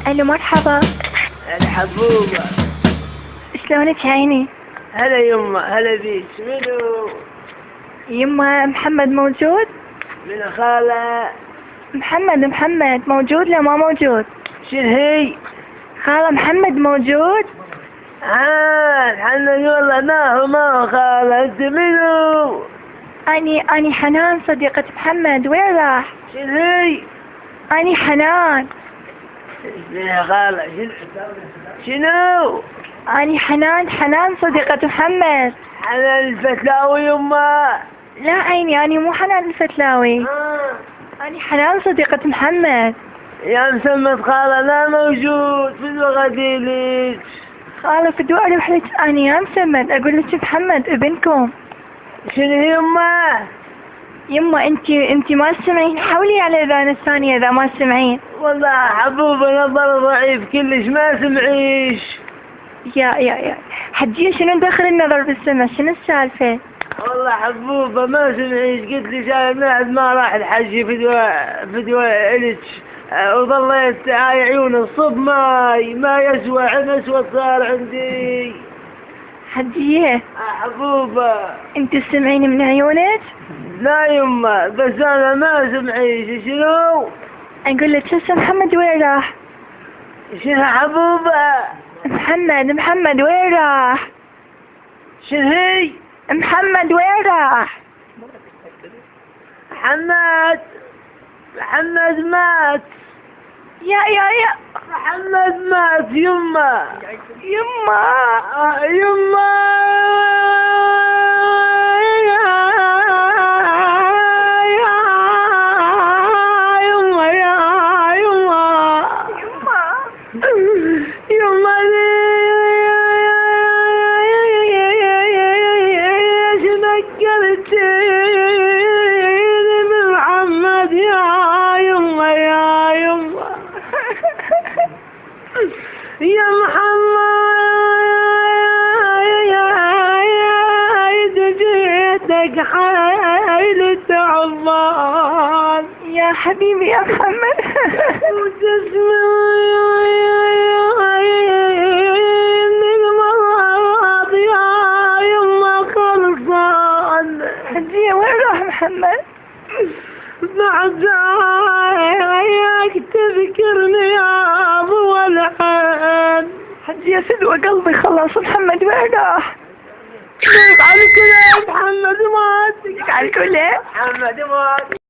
الو مرحبا. هلا حبوبة. شلونك عيني؟ هلا يمه، هلا بيك. منو؟ يما محمد موجود؟ من خالة؟ محمد موجود لا ما موجود؟ شنو هي؟ خالة محمد موجود؟ حنا والله ما هو خالة. انت منو؟ اني حنان صديقة محمد. وين راح؟ شنو هي؟ اني حنان. يا خالة شنو؟ اني حنان صديقة محمد. حنان الفتلاوي يمه. لا عيني اني مو حنان الفتلاوي. اني حنان صديقة محمد. يا مسمت خالة لا موجود في الوغديليك. خالة فدوى اروح لك اني يا مسمد اقول لك محمد ابنكم. شنو يما انت ما تسمعين؟ حولي على اذان الثانية اذا ما تسمعين. والله حبوبة نظر ضعيف كلش ما سمعيش. يا حجية شنو دخل النظر بالسمع؟ شنو السالفة؟ والله حبوبة ما سمعيش. قلت لي شايف بعد ما راح الحج فدوى إلك وظليت هاي عيون الصب ما يسوى. عين اسود صار عندي. حجية حبوبة انت تسمعين من عيونك؟ لا يمه بس انا ما سمعيش. شنو؟ اقول لك هسه محمد وين راح؟ شنو حبوبة؟ محمد وين راح؟ شنو هي؟ محمد وين راح؟ محمد مات. يا محمد مات يمه. يمه يا محمد جيتك حيل تعبان. يا حبيبي يا محمد. حجية وين راح محمد؟ بعد عياك تذكرني يا ابو العين. حجية سدوى قلبي خلاص. محمد وين راح؟ على كل محمد مات. على كل محمد مات.